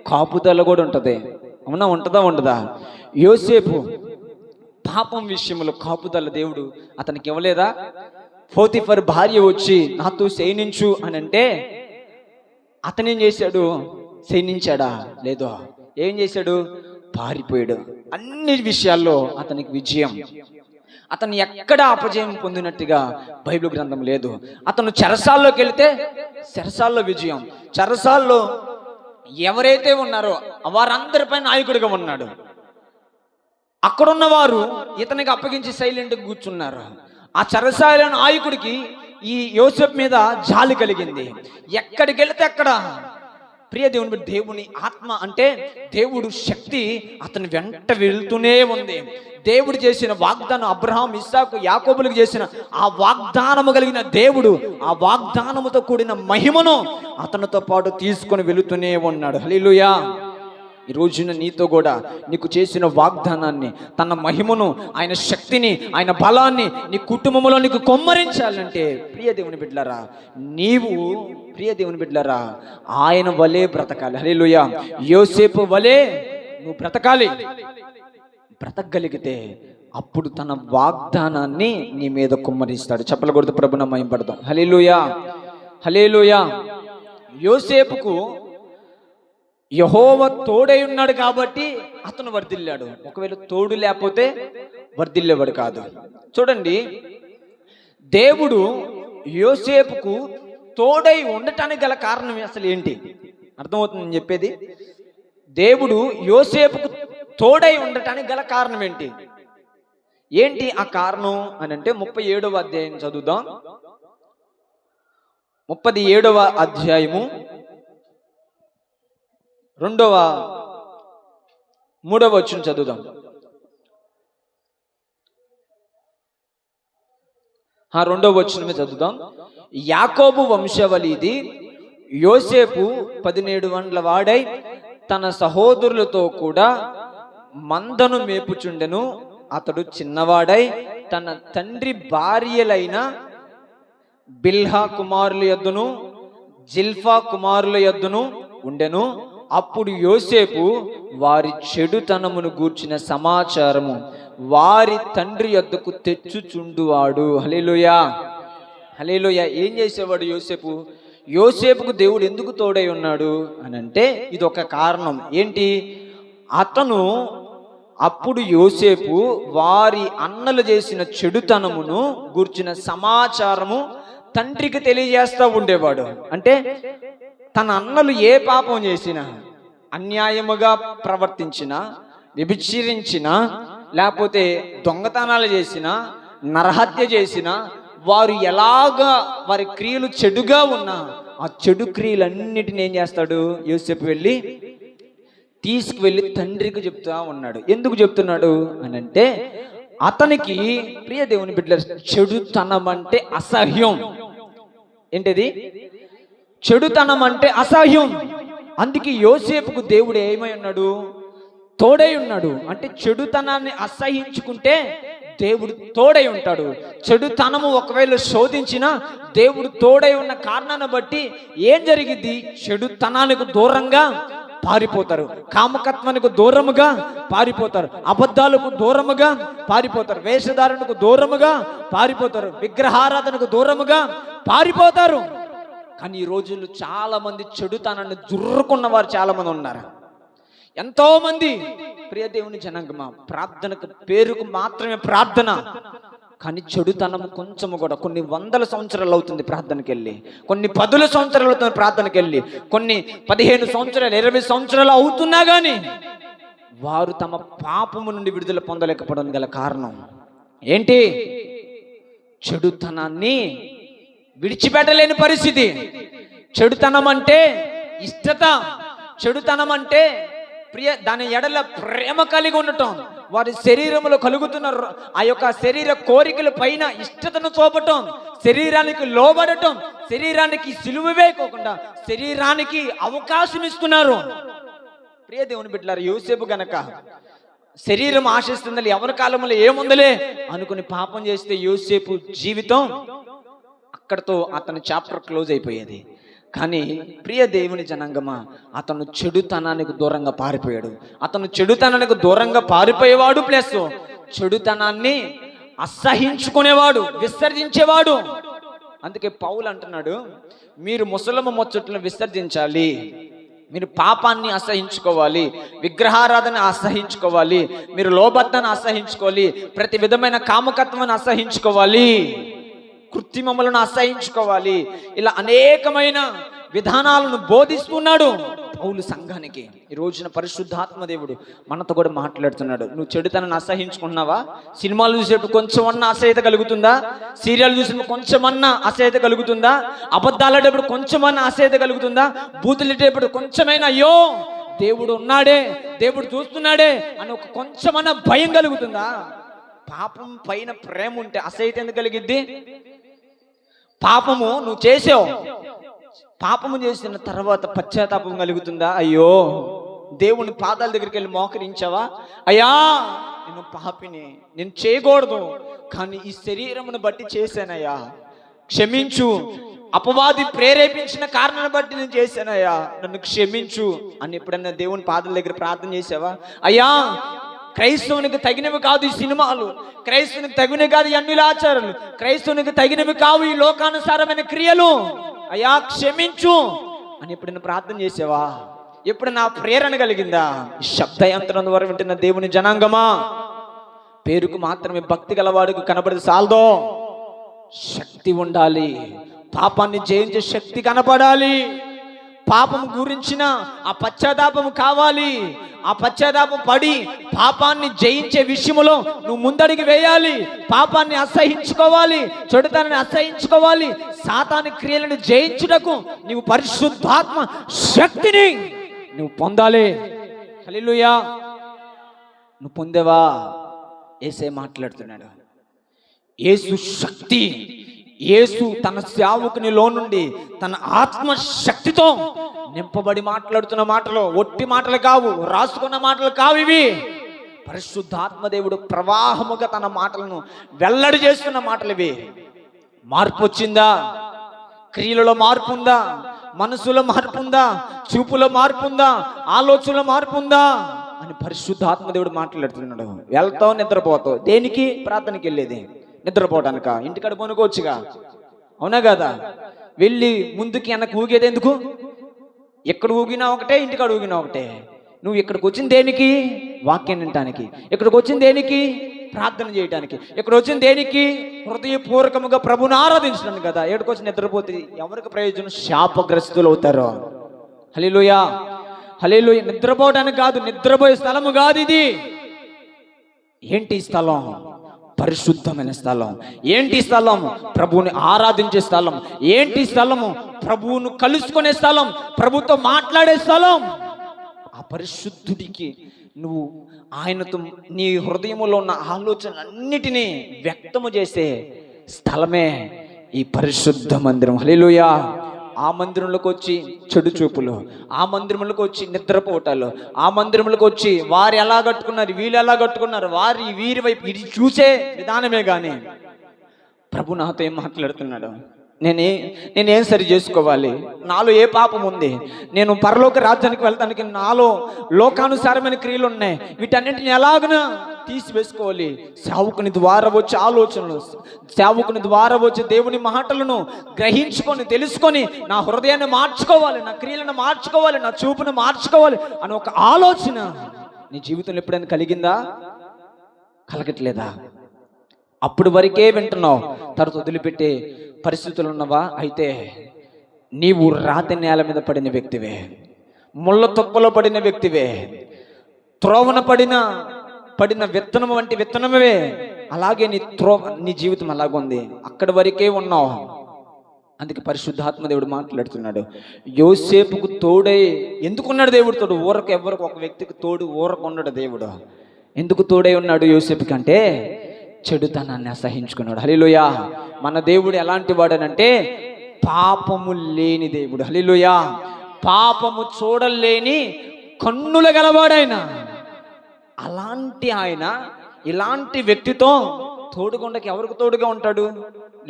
కాపుదల కూడా ఉంటుంది. అవునా? ఉంటుందా? ఉండదా? యోసేపు పాపం విషయంలో కాపుదల దేవుడు అతనికి ఇవ్వలేదా? పోతీఫర్ భార్య వచ్చి నాతో శయనించు అని అంటే అతనేం చేశాడు? శయనించాడా? లేదో. ఏం చేశాడు? పారిపోయాడు. అన్ని విషయాల్లో అతనికి విజయం. అతను ఎక్కడ అపజయం పొందినట్టుగా బైబిల్ గ్రంథం లేదు. అతను చెరసాల్లోకి వెళితే చెరసాల్లో విజయం. చెరసాల్లో ఎవరైతే ఉన్నారో వారందరిపై నాయకుడిగా ఉన్నాడు. అక్కడున్న వారు ఇతనికి అప్పగించి సైలెంట్గా కూర్చున్నారు. ఆ చెరసాల నాయకుడికి ఈ యోసేపు మీద జాలి కలిగింది. ఎక్కడికి వెళితే అక్కడ ప్రియ దేవుని దేవుని ఆత్మ అంటే దేవుడు శక్తి అతని వెంట వెళ్తూనే ఉంది. దేవుడు చేసిన వాగ్దానం అబ్రహాం, ఇస్సాకు, యాకోబులకు చేసిన ఆ వాగ్దానము కలిగిన దేవుడు ఆ వాగ్దానముతో కూడిన మహిమను అతనితో పాటు తీసుకొని వెళుతూనే ఉన్నాడు. హల్లెలూయా. ఈ రోజున నీతో కూడా నీకు చేసిన వాగ్దానాన్ని, తన మహిమను, ఆయన శక్తిని, ఆయన బలాన్ని నీ కుటుంబంలో నీకు కొమ్మరించాలంటే ప్రియ దేవుని బిడ్డలారా, నీవు ప్రియ దేవుని బిడ్డలారా ఆయన వలే బ్రతకాలి. హల్లెలూయా. యోసేపు వలే నువ్వు బ్రతకాలి. బ్రతకగలిగితే అప్పుడు తన వాగ్దానాన్ని నీ మీద కుమ్మరిస్తాడు. చెప్పలు కొడుతూ ప్రభున మహిమపడదాం. హల్లెలూయా, హల్లెలూయా. యోసేపుకు యెహోవా తోడై ఉన్నాడు కాబట్టి అతను వర్ధిల్లాడు. ఒకవేళ తోడు లేకపోతే వర్ధిల్లేవాడు కాదు. చూడండి, దేవుడు యోసేపుకు తోడై ఉండటానికి గల కారణం అసలు ఏంటి? అర్థమవుతుంది నేను చెప్పేది? దేవుడు యోసేపుకు తోడై ఉండటానికి గల కారణం ఏంటి? ఏంటి ఆ కారణం అని అంటే 37వ అధ్యాయం చదువుదాం. 37వ అధ్యాయము 3వ వచనం చదువుదాం. 2వ వచనమే చదువుదాం. యాకోబు వంశవలిది యోసేపు 17 ఏండ్ల వాడై తన సహోదరులతో కూడా మందను మేపుచుండెను. అతడు చిన్నవాడై తన తండ్రి భార్యలైన బిల్హా కుమారుల యొద్దను జిల్ఫా కుమారుల యొద్దను ఉండెను. అప్పుడు యోసేపు వారి చెడుతనమును గూర్చిన సమాచారము వారి తండ్రి యొద్దకు తెచ్చుచుండువాడు. హల్లెలూయా, హల్లెలూయా. ఏం చేసేవాడు యోసేపు? యోసేపుకు దేవుడు ఎందుకు తోడై ఉన్నాడు అని అంటే ఇది ఒక కారణం. ఏంటి? అప్పుడు యోసేపు వారి అన్నలు చేసిన చెడుతనమును గూర్చిన సమాచారము తండ్రికి తెలియజేస్తూ ఉండేవాడు. అంటే తన అన్నలు ఏ పాపం చేసినా, అన్యాయముగా ప్రవర్తించినా, వ్యభిచరించినా, లేకపోతే దొంగతనాలు చేసినా, నరహత్య చేసినా, వారు ఎలాగా వారి క్రియలు చెడుగా ఉన్నా ఆ చెడు క్రియలన్నిటిని ఏం చేస్తాడు? యోసేపు తీసుకువెళ్ళి తండ్రికి చెప్తా ఉన్నాడు. ఎందుకు చెప్తున్నాడు అని అంటే అతనికి ప్రియ దేవుని బిడ్డల చెడుతనం అంటే అసహ్యం. ఏంటిది? చెడుతనం అంటే అసహ్యం. అందుకే యోసేపుకు దేవుడు ఏమై ఉన్నాడు? తోడై ఉన్నాడు. అంటే చెడుతనాన్ని అసహించుకుంటే దేవుడు తోడై ఉంటాడు. చెడుతనము ఒకవేళ శోధించినా దేవుడు తోడై ఉన్న కారణాన్ని బట్టి ఏం జరిగింది? చెడుతనానికి దూరంగా పారిపోతారు, కామకత్వానికి దూరముగా పారిపోతారు, అబద్ధాలకు దూరముగా పారిపోతారు, వేషధారణకు దూరముగా పారిపోతారు, విగ్రహారాధనకు దూరముగా పారిపోతారు. కానీ ఈ రోజుల్లో చాలా మంది చెడుతనాన్ని జుర్రుకున్న వారు చాలా మంది ఉన్నారు. ఎంతో మంది ప్రియ దేవుని జనాంగమా ప్రార్థనకు పేరుకు మాత్రమే ప్రార్థన, కానీ చెడుతనము కొంచెము కూడా కొన్ని 100 సంవత్సరాలు అవుతుంది ప్రార్థనకి వెళ్ళి, కొన్ని 10 సంవత్సరాలు అవుతుంది ప్రార్థనకి వెళ్ళి, కొన్ని 15 సంవత్సరాలు 20 సంవత్సరాలు అవుతున్నా కానీ వారు తమ పాపము నుండి విడుదల పొందలేకపోవడం గల కారణం ఏంటి? చెడుతనాన్ని విడిచిపెట్టలేని పరిస్థితి. చెడుతనం అంటే ఇష్టత, చెడుతనం అంటే దాని ఎడల ప్రేమ కలిగి ఉండటం, వారి శరీరంలో కలుగుతున్న ఆ యొక్క శరీర కోరికల పైన ఇష్టతను చూపటం, శరీరానికి లోబడటం, శరీరానికి సిలువ వేయకోకుండా శరీరానికి అవకాశం ఇస్తున్నారు. ప్రియ దేవుని బిడ్డలారా, యోసేపు గనక శరీరం ఆశిస్తుందని ఎవరి కాలంలో ఏముందలే అనుకుని పాపం చేస్తే యోసేపు జీవితం అక్కడితో అతని చాప్టర్ క్లోజ్ అయిపోయేది. కానీ ప్రియ దేవుని జనాంగమా అతను చెడుతనానికి దూరంగా పారిపోయాడు. అతను చెడుతనానికి దూరంగా పారిపోయేవాడు, ప్లస్ చెడుతనాన్ని అసహించుకునేవాడు, విసర్జించేవాడు. అందుకే పౌలు అంటున్నాడు, మీరు ముసలమ్మ ముచ్చట్లను విసర్జించాలి, మీరు పాపాన్ని అసహించుకోవాలి, విగ్రహారాధన అసహించుకోవాలి, మీరు లోబద్ధను అసహించుకోవాలి, ప్రతి విధమైన కామకత్వాన్ని అసహించుకోవాలి, కృత్రిమములను అసహించుకోవాలి. ఇలా అనేకమైన విధానాలను బోధిస్తున్నాడు పౌలు సంఘానికి. ఈ రోజున పరిశుద్ధాత్మ దేవుడు మనతో కూడా మాట్లాడుతున్నాడు. నువ్వు చెడుతనాన్ని అసహించుకున్నావా? సినిమాలు చూసేటప్పుడు కొంచెమన్నా అసహ్యత కలుగుతుందా? సీరియల్ చూసినప్పుడు కొంచెమన్నా అసహ్యత కలుగుతుందా? అబద్ధాలు ఆడేటప్పుడు కొంచెమన్నా అసహ్యత కలుగుతుందా? బూతులు తిట్టేటప్పుడు కొంచెమైనా అయ్యో దేవుడు ఉన్నాడే, దేవుడు చూస్తున్నాడే అని ఒక కొంచెమన్నా భయం కలుగుతుందా? పాపం పైన ప్రేమ ఉంటే అసహ్యత ఎందుకు కలిగిద్ది? పాపము నువ్వు చేసావు, పాపము చేసిన తర్వాత పశ్చాత్తాపం కలుగుతుందా? అయ్యో దేవుని పాదాల దగ్గరికి వెళ్ళి మోకరించావా? అయ్యా నేను పాపిని, నేను చేయకూడదు, కానీ ఈ శరీరమును బట్టి చేశానయ్యా, క్షమించు. అపవాది ప్రేరేపించిన కారణాన్ని బట్టి నేను చేశానయ్యా, నన్ను క్షమించు అని ఎప్పుడన్నా దేవుని పాదాల దగ్గర ప్రార్థన చేసావా? అయ్యా క్రైస్తవునికి తగినవి కాదు ఈ సినిమాలు, క్రైస్తవునికి తగినవి కాదు ఈ అన్యుల ఆచారాలు, క్రైస్తవునికి తగినవి కావు ఈ లోకానుసారమైన క్రియలు, అయ్యా క్షమించు అని ఎప్పుడైనా ప్రార్థన చేసావా? ఎప్పుడు నా ప్రేరణ కలిగిందా? శబ్దయంత్రం ద్వారా వింటున్న దేవుని జనాంగమా, పేరుకు మాత్రమే భక్తి గలవాడికి కనబడదు సాల్దో, శక్తి ఉండాలి. పాపాన్ని జయించే శక్తి కనపడాలి. పాపం గురించిన ఆ పశ్చాత్తాపం కావాలి. ఆ పశ్చాత్తాపం పడి పాపాన్ని జయించే విషయంలో నువ్వు ముందడిగి వేయాలి. పాపాన్ని అసహించుకోవాలి, చెడుతనాన్ని అసహించుకోవాలి. సాతాను క్రియలను జయించుటకు నీవు పరిశుద్ధాత్మ శక్తిని నువ్వు పొందాలి. హల్లెలూయా. నువ్వు పొందేవా? యేసే మాట్లాడుతున్నాడు. యేసు శక్తి, యేసు తన సేవకునిలో నుండి తన ఆత్మశక్తితో నింపబడి మాట్లాడుతున్న మాటలు ఒట్టి మాటలు కావు, రాసుకున్న మాటలు కావు. ఇవి పరిశుద్ధాత్మ దేవుడు ప్రవాహముగా తన మాటలను వెల్లడి చేస్తున్న మాటలు ఇవి. మార్పు వచ్చిందా? క్రియలలో మార్పు ఉందా? మనసులో మార్పు ఉందా? చూపులో మార్పు ఉందా? ఆలోచనలో మార్పు ఉందా అని పరిశుద్ధాత్మ దేవుడు మాట్లాడుతున్నాడు. వెళ్తావు, నిద్రపోతావు. దేనికి? ప్రార్థనకి వెళ్ళేది నిద్రపోవడానిక? ఇంటికాడ పనుకోవచ్చుగా, అవునా కదా? వెళ్ళి ముందుకి వెనక్కి ఊగేది ఎందుకు? ఎక్కడ ఊగినా ఒకటే, ఇంటికాడ ఊగినా ఒకటే. నువ్వు ఇక్కడికి వచ్చింది దేనికి? వాక్యం వినటానికి. ఇక్కడికి వచ్చింది దేనికి? ప్రార్థన చేయడానికి. ఇక్కడ వచ్చింది దేనికి? హృదయపూర్వకముగా ప్రభుని ఆరాధించడానికి కదా. ఎక్కడికి వచ్చి నిద్రపోతే ఎవరికి ప్రయోజనం? శాపగ్రస్తులు అవుతారు. హల్లెలూయా, హల్లెలూయా. నిద్రపోవడానికి కాదు, నిద్రపోయే స్థలము కాదు ఇది. ఏంటి స్థలం? పరిశుద్ధమైన స్థలం. ఏంటి స్థలం? ప్రభువుని ఆరాధించే స్థలం. ఏంటి స్థలము? ప్రభువును కలుసుకునే స్థలం, ప్రభుతో మాట్లాడే స్థలం. ఆ పరిశుద్ధుడికి నువ్వు ఆయనతో నీ హృదయంలో ఉన్న ఆలోచనలన్నిటినీ వ్యక్తము చేసే స్థలమే ఈ పరిశుద్ధ మందిరం. హల్లెలూయా. ఆ మందిరంలోకి వచ్చి చెడు చూపులు, ఆ మందిరంలోకి వచ్చి నిద్రపోటాలు, ఆ మందిరంలోకి వచ్చి వారు ఎలా కట్టుకున్నారు, వీళ్ళు ఎలా కట్టుకున్నారు, వీరి వైపు ఇది చూసే విధానమే కానీ ప్రభు నాతో ఏం మాట్లాడుతున్నాడు? నేనేం సరి చేసుకోవాలి? నాలో ఏ పాపం ఉంది? నేను పరలోక రాజ్యానికి వెళ్తానికి నాలో లోకానుసారమైన క్రియలు ఉన్నాయి. వీటన్నింటిని ఎలాగనా తీసివేసుకోవాలి? సేవకుని ద్వారా వచ్చే ఆలోచనలు, సేవకుని ద్వారా వచ్చే దేవుని మాటలను గ్రహించుకొని తెలుసుకొని నా హృదయాన్ని మార్చుకోవాలి, నా క్రియలను మార్చుకోవాలి, నా చూపును మార్చుకోవాలి అని ఒక ఆలోచన నీ జీవితంలో ఎప్పుడైనా కలిగిందా? కలగట్లేదా? అప్పుడు వరకే వింటున్నావు, తర్వాత వదిలిపెట్టే పరిస్థితులు ఉన్నవా? అయితే నీవు రాతి నేల మీద పడిన వ్యక్తివే, ముళ్ళ తుప్పలో పడిన వ్యక్తివే, త్రోవన పడిన విత్తనం వంటి విత్తనమే. అలాగే నీ జీవితం అలాగుంది, అక్కడి వరకే ఉన్నావు. అందుకే పరిశుద్ధాత్మ దేవుడు మాట్లాడుతున్నాడు. యోసేపుకు తోడై ఎందుకున్నాడు దేవుడు? తోడు ఊరకు ఎవరికి ఒక వ్యక్తికి తోడు ఊరకు ఉన్నాడు దేవుడు. ఎందుకు తోడై ఉన్నాడు యోసేపుకి అంటే చెడుతనాన్ని అసహించుకున్నాడు. హల్లెలూయా. మన దేవుడు ఎలాంటి వాడనంటే పాపము లేని దేవుడు. హల్లెలూయా. పాపము చూడలేని కన్నుల గలవాడైన అలాంటి ఆయన ఇలాంటి వ్యక్తితో తోడుగుండకి ఎవరికి తోడుగా ఉంటాడు?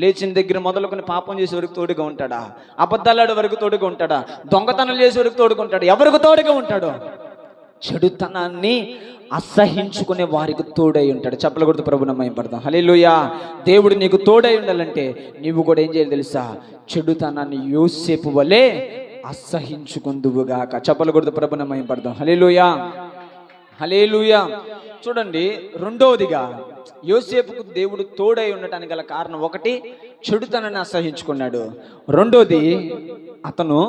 లేచిన దగ్గర మొదలుకొని పాపం చేసే వరకు తోడుగా ఉంటాడా? అబద్ధాలాడే వరకు తోడుగా ఉంటాడా? దొంగతనం చేసే వరకు తోడుగా ఉంటాడు? ఎవరికి తోడుగా ఉంటాడు? చెడుతనాన్ని అసహించుకునే వారికి తోడై ఉంటాడు. చెప్పలు కొడుతూ ప్రభుని మహిమపడతాం. హల్లెలూయా. దేవుడు నీకు తోడై ఉండాలంటే నీవు కూడా ఏం చేయాలి తెలుసా? చెడుతనాన్ని యోసేపు వలె అసహించుకుందువుగాక. చెప్పలు కొడుతూ ప్రభుని మహిమపడతాం. హల్లెలూయా, హల్లెలూయా. చూడండి, రెండవదిగా యోసేపుకు దేవుడు తోడై ఉండటానికి గల కారణం ఒకటి, చెడుతనాన్ని అసహించుకున్నాడు. రెండోది, అతను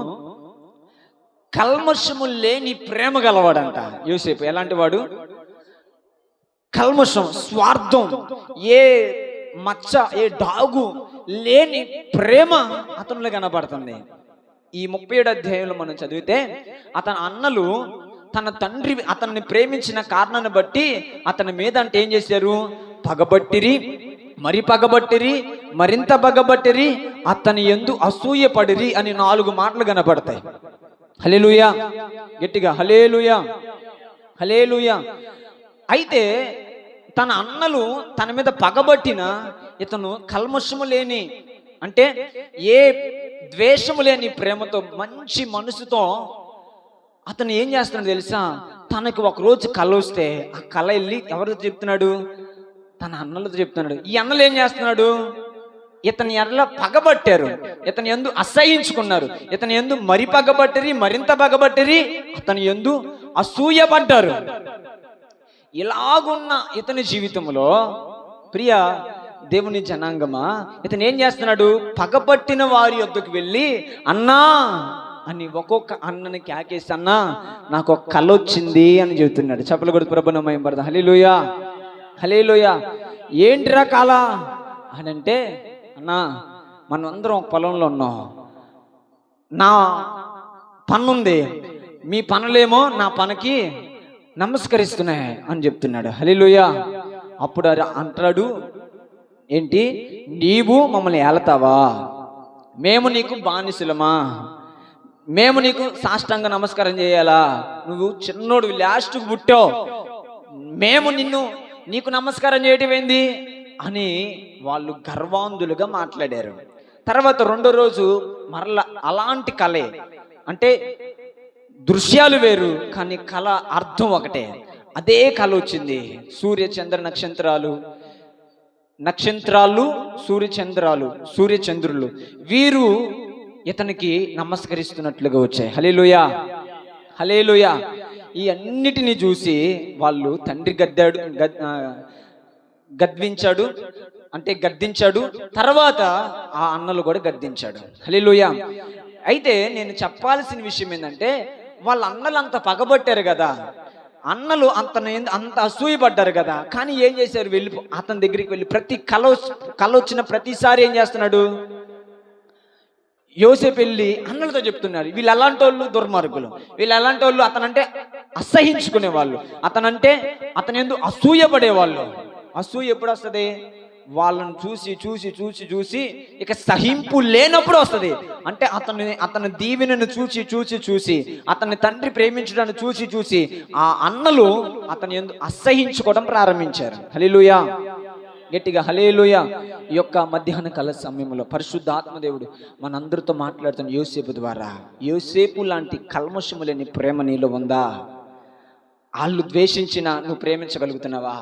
కల్మషము లేని ప్రేమ గలవాడంట యోసేపు. ఎలాంటి వాడు? కల్మషం, స్వార్థం, ఏ మచ్చ, ఏ డాగు లేని ప్రేమ అతనిలో కనబడుతుంది. ఈ 37 అధ్యాయంలో మనం చదివితే అతని అన్నలు తన తండ్రి అతన్ని ప్రేమించిన కారణాన్ని బట్టి అతని మీద అంటే ఏం చేశారు? పగబట్టిరి, మరి పగబట్టిరి, మరింత పగబట్టిరి, అతని యందు అసూయపడిరి అని 4 మాటలు కనబడతాయి. హల్లెలూయా, గట్టిగా హల్లెలూయా, హల్లెలూయా. అయితే తన అన్నలు తన మీద పగబట్టిన ఇతను కల్మషము లేని, అంటే ఏ ద్వేషము లేని ప్రేమతో, మంచి మనసుతో అతను ఏం చేస్తున్నాడు తెలుసా? తనకు ఒకరోజు కళ వస్తే ఆ కళ వెళ్ళి ఎవరితో చెప్తున్నాడు? తన అన్నలతో చెప్తున్నాడు. ఈ అన్నలు ఏం చేస్తున్నాడు? ఇతని ఎర్ర పగబట్టారు, ఇతని యందు అసహించుకున్నారు, ఇతని యందు మరి పగబట్టిరి, మరింత పగబట్టిరి, అతని యందు అసూయపడ్డారు. ఇలాగున్న ఇతని జీవితంలో ప్రియ దేవుని జనాంగమా, ఇతను ఏం చేస్తున్నాడు? పగబట్టిన వారి యొద్దకు వెళ్ళి అన్నా అని ఒక్కొక్క అన్నని క్యాకేసి, అన్నా నాకు ఒక కళ వచ్చింది అని చెబుతున్నాడు. చెప్పలు కూడా ప్రభుత్వం మహిమపడదా. హల్లెలూయా, హల్లెలూయా. ఏంటిరా కళ అని అంటే, అన్నా మనం అందరం ఒక పొలంలో ఉన్నాం, నా పనుంది, మీ పనులేమో నా పనికి నమస్కరిస్తున్నాయి అని చెప్తున్నాడు. హల్లెలూయా. అప్పుడు అంటాడు, ఏంటి నీవు మమ్మల్ని ఏలతావా? మేము నీకు బానిసలమా? మేము నీకు సాష్టాంగ నమస్కారం చేయాలా? నువ్వు చిన్నోడు, లాస్ట్కు పుట్టావు, మేము నీకు నమస్కారం చేయటం ఏంది అని వాళ్ళు గర్వాంధులుగా మాట్లాడారు. తర్వాత 2వ రోజు మరలా అలాంటి కళే, అంటే దృశ్యాలు వేరు కానీ కళ అర్థం ఒకటే. అదే కళ వచ్చింది. నక్షత్రాలు, సూర్యచంద్రులు వీరు ఇతనికి నమస్కరిస్తున్నట్లుగా వచ్చాయి. హల్లెలూయా, హల్లెలూయా. ఈ అన్నిటిని చూసి వాళ్ళు తండ్రి గద్దించాడు. తర్వాత ఆ అన్నలు కూడా గద్దించాడు. హల్లెలూయా. అయితే నేను చెప్పాల్సిన విషయం ఏంటంటే, వాళ్ళ అన్నలు అంత పగబట్టారు కదా, అన్నలు అంత అసూయపడ్డారు కదా, కానీ ఏం చేశారు? అతని దగ్గరికి వెళ్ళి ప్రతి కళ వచ్చిన ప్రతిసారి ఏం చేస్తున్నాడు? యోసేపు వెళ్ళి అన్నలతో చెప్తున్నారు, వీళ్ళు ఎలాంటి వాళ్ళు? దుర్మార్గులు. వీళ్ళు ఎలాంటి వాళ్ళు? అతనంటే అసహించుకునే వాళ్ళు, అతని యందు అసూయపడేవాళ్ళు. అసూయ ఎప్పుడు వస్తుంది? వాళ్ళని చూసి ఇక సహింపు లేనప్పుడు వస్తుంది. అంటే అతని దీవెనను చూసి అతన్ని తండ్రి ప్రేమించడాన్ని చూసి ఆ అన్నలు అతని యందు అసహించుకోవడం ప్రారంభించారు. హల్లెలూయా, గట్టిగా హల్లెలూయా. ఈ యొక్క మధ్యాహ్న కాల సమయంలో పరిశుద్ధాత్మదేవుడు మనందరితో మాట్లాడుతున్న యోసేపు ద్వారా, యోసేపు లాంటి కల్మషము లేని ప్రేమ నీలో ఉందా? వాళ్ళు ద్వేషించినా నువ్వు ప్రేమించగలుగుతున్నావా?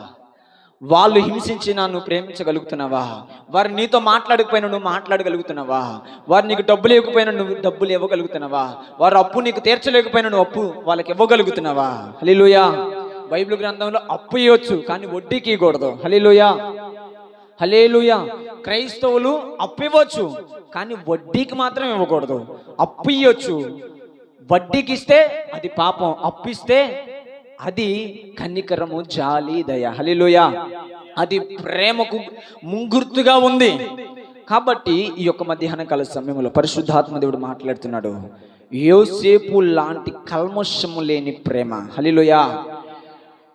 వాళ్ళు హింసించినా నువ్వు ప్రేమించగలుగుతున్నావా? వారు నీతో మాట్లాడకపోయినా నువ్వు మాట్లాడగలుగుతున్నావా? వారు నీకు డబ్బులు ఇవ్వకపోయినా నువ్వు డబ్బులు ఇవ్వగలుగుతున్నావా? వారు అప్పు నీకు తీర్చలేకపోయినా నువ్వు అప్పు వాళ్ళకి ఇవ్వగలుగుతున్నావా? హల్లెలూయా. బైబిల్ గ్రంథంలో అప్పు ఇవ్వచ్చు కానీ వడ్డీకి ఇవ్వకూడదు. హల్లెలూయా, హల్లెలూయా. క్రైస్తవులు అప్పు ఇవ్వచ్చు కానీ వడ్డీకి మాత్రం ఇవ్వకూడదు. అప్పు ఇవ్వచ్చు, వడ్డీకి ఇస్తే అది పాపం, అప్పు ఇస్తే అది కనికరము, జాలి, దయ. హల్లెలూయా. అది ప్రేమకు ముంగుర్తుగా ఉంది. కాబట్టి ఈ యొక్క మధ్యాహ్న కాల సమయంలో పరిశుద్ధాత్మ దేవుడు మాట్లాడుతున్నాడు, యోసేపు లాంటి కల్మషము లేని ప్రేమ. హల్లెలూయా.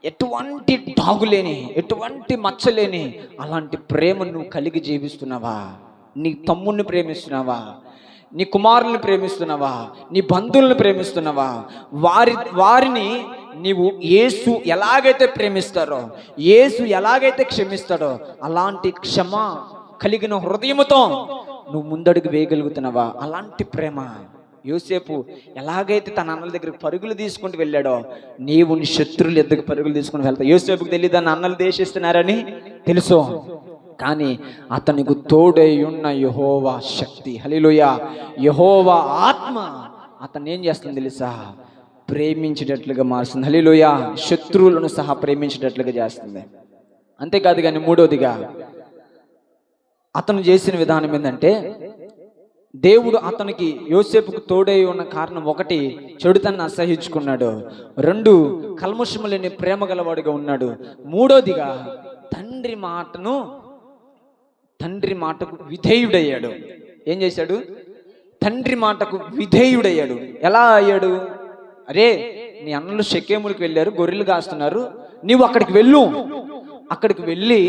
ఎటువంటి డాగులేని, ఎటువంటి మచ్చలేని అలాంటి ప్రేమ నువ్వు కలిగి జీవిస్తున్నావా? నీ తమ్ముడిని ప్రేమిస్తున్నావా? నీ కుమారుల్ని ప్రేమిస్తున్నావా? నీ బంధువులను ప్రేమిస్తున్నావా? వారిని నీవు యేసు ఎలాగైతే ప్రేమిస్తారో, యేసు ఎలాగైతే క్షమిస్తాడో అలాంటి క్షమ కలిగిన హృదయముతో నువ్వు ముందడుగు వేయగలుగుతున్నావా? అలాంటి ప్రేమ. యోసేపు ఎలాగైతే తన అన్నల దగ్గరికి పరుగులు తీసుకుంటూ వెళ్ళాడో, నీవు నీ శత్రువుల ఎద్దకు పరుగులు తీసుకుని వెళ్తావు. యోసేపుకి తెలియదు తన అన్నలు దేశిస్తున్నారని తెలుసు, కానీ అతనికి తోడై ఉన్న యెహోవా శక్తి, హల్లెలూయా, యెహోవా ఆత్మ అతన్ని ఏం చేస్తుంది తెలుసా? ప్రేమించేటట్లుగా మారుస్తుంది. హల్లెలూయా. శత్రువులను సహా ప్రేమించేటట్లుగా చేస్తుంది. అంతేకాదు కానీ 3వదిగా అతను చేసిన విధానం ఏంటంటే, దేవుడు అతనికి యోసేపుకు తోడై ఉన్న కారణం ఒకటి, చెడుతనాన్ని అసహించుకున్నాడు. 2, కల్మషము లేని ప్రేమ గలవాడుగా ఉన్నాడు. 3వదిగా తండ్రి మాటకు విధేయుడయ్యాడు. ఏం చేశాడు? తండ్రి మాటకు విధేయుడయ్యాడు. ఎలా అయ్యాడు? అరే, నీ అన్నలు షెకేములకు వెళ్ళారు, గొర్రెలు కాస్తున్నారు, నీవు అక్కడికి వెళ్ళు. అక్కడికి వెళ్ళి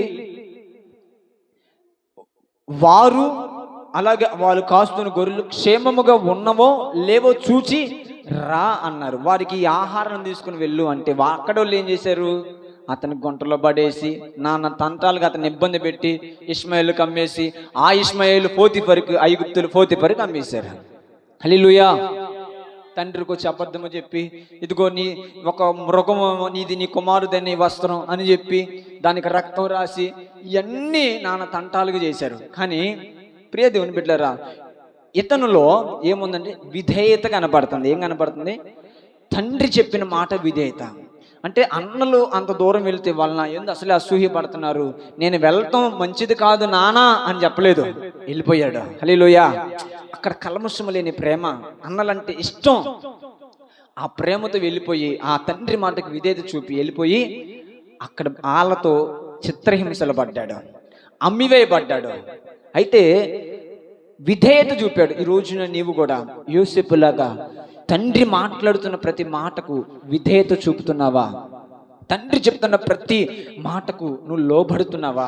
వారు అలాగే వాళ్ళు కాస్తున్న గొర్రెలు క్షేమముగా ఉన్నవో లేవో చూచి రా అన్నారు. వారికి ఆహారం తీసుకుని వెళ్ళు అంటే అక్కడ వాళ్ళు ఏం చేశారు? అతని గుంటలో పడేసి నాన్న తంటాలుగా అతను ఇబ్బంది పెట్టి ఇష్మాయేలుకి అమ్మేసి, ఆ ఇష్మాయేలు పోతిఫరుకు, ఐగుప్తులు పోతిఫరుకు అమ్మేశారు. హల్లెలూయా. తండ్రికి వచ్చి అబద్ధము చెప్పి, ఇదిగో నీ ఒక మృగము, నీది నీ కుమారుదని వస్త్రం అని చెప్పి దానికి రక్తం రాసి ఇవన్నీ నాన్న తంటాలుగా చేశారు. కానీ ప్రియ దేవుని బిడ్డలారా, ఇతనులో ఏముందంటే విధేయత కనపడుతుంది. ఏం కనపడుతుంది? తండ్రి చెప్పిన మాట విధేయత. అంటే అన్నలు అంత దూరం వెళితే వాళ్ళ ఏంది అసలే అసూయపడుతున్నారు, నేను వెళ్తాం మంచిది కాదు నానా అని చెప్పలేదు, వెళ్ళిపోయాడు. హల్లెలూయా. అక్కడ కల్మషము లేని ప్రేమ, అన్నలంటే ఇష్టం, ఆ ప్రేమతో వెళ్ళిపోయి ఆ తండ్రి మాటకు విధేయత చూపి వెళ్ళిపోయి అక్కడ వాళ్ళతో చిత్రహింసలు పడ్డాడు, అమ్మివేయబడ్డాడు. అయితే విధేయత చూపాడు. ఈ రోజున నీవు కూడా యోసేపులాగా తండ్రి మాట్లాడుతున్న ప్రతి మాటకు విధేయత చూపుతున్నావా? తండ్రి చెప్తున్న ప్రతి మాటకు నువ్వు లోబడుతున్నావా?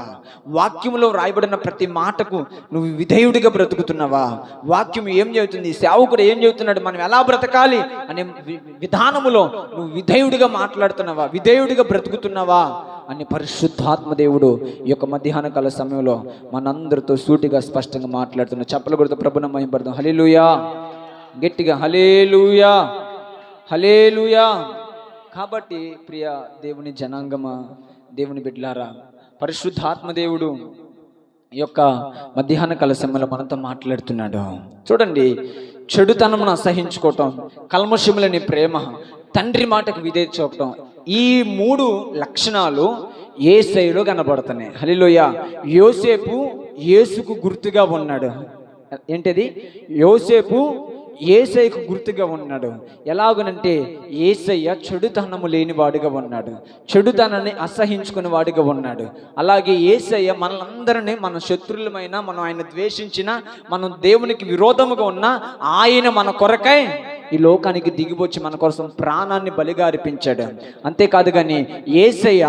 వాక్యంలో రాయబడిన ప్రతి మాటకు నువ్వు విధేయుడిగా బ్రతుకుతున్నావా? వాక్యం ఏం చెబుతుంది, సేవకుడు ఏం చెబుతున్నాడు, మనం ఎలా బ్రతకాలి అనే విధానములో నువ్వు విధేయుడిగా మాట్లాడుతున్నావా, విధేయుడిగా బ్రతుకుతున్నావా అని పరిశుద్ధాత్మ దేవుడు ఈ యొక్క మధ్యాహ్న కాల సమయంలో మనందరితో సూటిగా స్పష్టంగా మాట్లాడుతున్నా. చప్పలు కొడుతూ ప్రభువుని మహిమపడదాం. హల్లెలూయా. గట్టిగా హల్లెలూయా, హల్లెలూయా. కాబట్టి ప్రియ దేవుని జనాంగమా, దేవుని బిడ్డలారా, పరిశుద్ధాత్మ దేవుడు ఈ యొక్క మధ్యాహ్న కాల సమయంలో మనతో మాట్లాడుతున్నాడు. చూడండి, చెడుతనమును అసహించుకోవటం, కల్మషములని ప్రేమ, తండ్రి మాటకు విధేయత చూపటం, ఈ 3 లక్షణాలు యేసయ్యలో కనబడుతున్నాయి. హల్లెలూయా. యోసేపు యేసుకు గుర్తుగా ఉన్నాడు. ఏంటిది? యోసేపు యేసయ్యకు గుర్తుగా ఉన్నాడు. ఎలాగనంటే యేసయ్య చెడుతనము లేని వాడిగా ఉన్నాడు, చెడుతనాన్ని అసహించుకునే వాడిగా ఉన్నాడు. అలాగే యేసయ్య మనలందరినీ, మన శత్రువులమైన, మనం ఆయన ద్వేషించిన, మనం దేవునికి విరోధముగా ఉన్నా ఆయన మన కొరకై ఈ లోకానికి దిగివచ్చి మన కోసం ప్రాణాన్ని బలిగా అర్పించాడు. అంతేకాదు కానీ యేసయ్య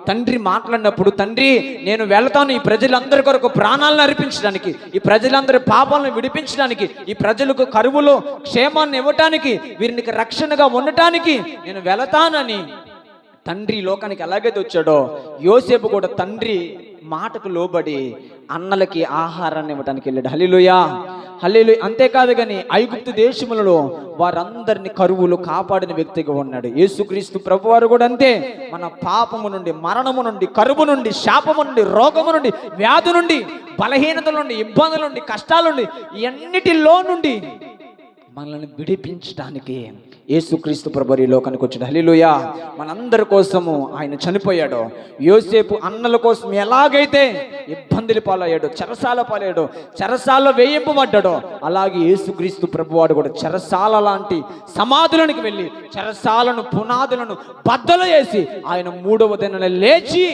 తండ్రి మాట్లాడినప్పుడు, తండ్రి నేను వెళ్తాను ఈ ప్రజలందరి కొరకు ప్రాణాలను అర్పించడానికి, ఈ ప్రజలందరి పాపాలను విడిపించడానికి, ఈ ప్రజలకు కరువులో క్షేమాన్ని ఇవ్వటానికి, వీరికి రక్షణగా ఉండటానికి నేను వెళతానని తండ్రి లోకానికి ఎలాగైతే వచ్చాడో, యోసేపు కూడా తండ్రి మాటకు లోబడి అన్నలకి ఆహారాన్ని ఇవ్వడానికి వెళ్ళాడు. హల్లెలూయా, హల్లెలూయా. అంతేకాదు కానీ ఐగుప్తు దేశములలో వారందరినీ కరువులు కాపాడిన వ్యక్తిగా ఉన్నాడు. యేసుక్రీస్తు ప్రభువారు కూడా అంతే. మన పాపము నుండి, మరణము నుండి, కరువు నుండి, శాపము నుండి, రోగము నుండి, వ్యాధి నుండి, బలహీనతల నుండి, ఇబ్బందుల నుండి, కష్టాల నుండి, ఎన్నిటిలో నుండి మనల్ని విడిపించడానికి యేసుక్రీస్తు ప్రభువు ఈ లోకానికి వచ్చాడు. హల్లెలూయా. మనందరి కోసము ఆయన చనిపోయాడు. యోసేపు అన్నల కోసం ఎలాగైతే ఇబ్బందులు పాలయ్యాడో, చెరసాల పాలయ్యాడో, చెరసాలలో వేయింపబడ్డాడో, అలాగే యేసుక్రీస్తు ప్రభువాడు కూడా చెరసాల లాంటి సమాధులకు వెళ్ళి చెరసాలను, పునాదులను బద్దలు చేసి ఆయన 3వ దినాన లేచి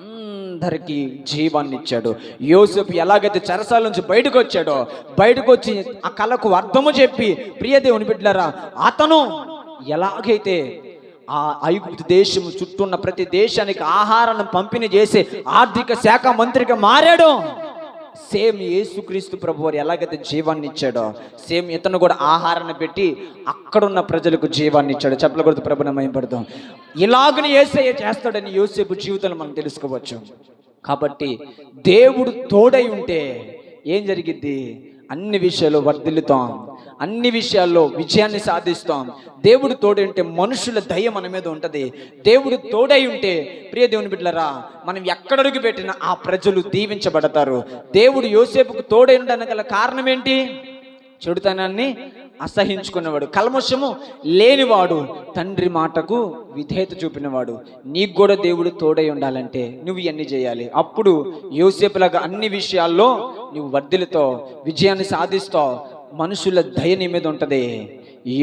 అందరికీ జీవాన్ని ఇచ్చాడు. యోసేపు ఎలాగైతే చెరసాల నుంచి బయటకు వచ్చాడో, బయటకు వచ్చి ఆ కళకు అర్థము చెప్పి, ప్రియ దేవుని బిడ్డలారా, అతను ఎలాగైతే ఆ ఐగుప్తు దేశం చుట్టూ ఉన్న ప్రతి దేశానికి ఆహారాన్ని పంపిణీ చేసి ఆర్థిక శాఖ మంత్రిగా మారాడో, సేమ్ యేసుక్రీస్తు ప్రభువారు ఎలాగైతే జీవాన్ని ఇచ్చాడో, సేమ్ ఇతను కూడా ఆహారాన్ని పెట్టి అక్కడున్న ప్రజలకు జీవాన్ని ఇచ్చాడు. చెప్పల కొడుతూ ప్రభువుని మహిమపడదాం. ఇలాగని యేసయ్య చేస్తాడని యోసేపు జీవితంలో మనం తెలుసుకోవచ్చు. కాబట్టి దేవుడు తోడై ఉంటే ఏం జరిగిద్ది? అన్ని విషయాల్లో వర్ధిల్లుతాం, అన్ని విషయాల్లో విజయాన్ని సాధిస్తాం. దేవుడు తోడై ఉంటే మనుషుల దయ మన మీద ఉంటుంది. దేవుడు తోడై ఉంటే ప్రియ దేవుని బిడ్డలారా, మనం ఎక్కడడుగు పెట్టినా ఆ ప్రజలు దీవించబడతారు. దేవుడు యోసేపుకు తోడై ఉండడానికి గల కారణం ఏంటి? చెడుతనాన్ని అసహించుకున్నవాడు, కల్మషము లేనివాడు, తండ్రి మాటకు విధేయత చూపినవాడు. నీకు కూడా దేవుడు తోడై ఉండాలంటే నువ్వు ఇవన్నీ చేయాలి. అప్పుడు యోసేపులాగా అన్ని విషయాల్లో నువ్వు వర్ధిల్లుతావు, విజయాన్ని సాధిస్తావు. మనుషుల దయ నీ మీద ఉంటుంది.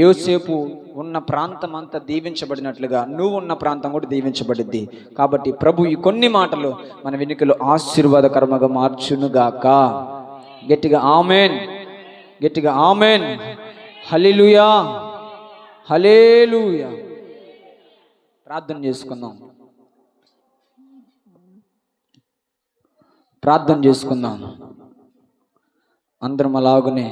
యోసేపు ఉన్న ప్రాంతం అంతా దీవించబడినట్లుగా నువ్వు ఉన్న ప్రాంతం కూడా దీవించబడిద్ది. కాబట్టి ప్రభు ఈ కొన్ని మాటలు మన వెనుకలు ఆశీర్వాదకరముగా మార్చునుగాక. గట్టిగా ఆమెన్, గట్టిగా ఆమెన్. హల్లెలూయా, హల్లెలూయా. ప్రార్థన చేసుకుందాం, ప్రార్థన చేసుకుందాం. అందరం అలాగునే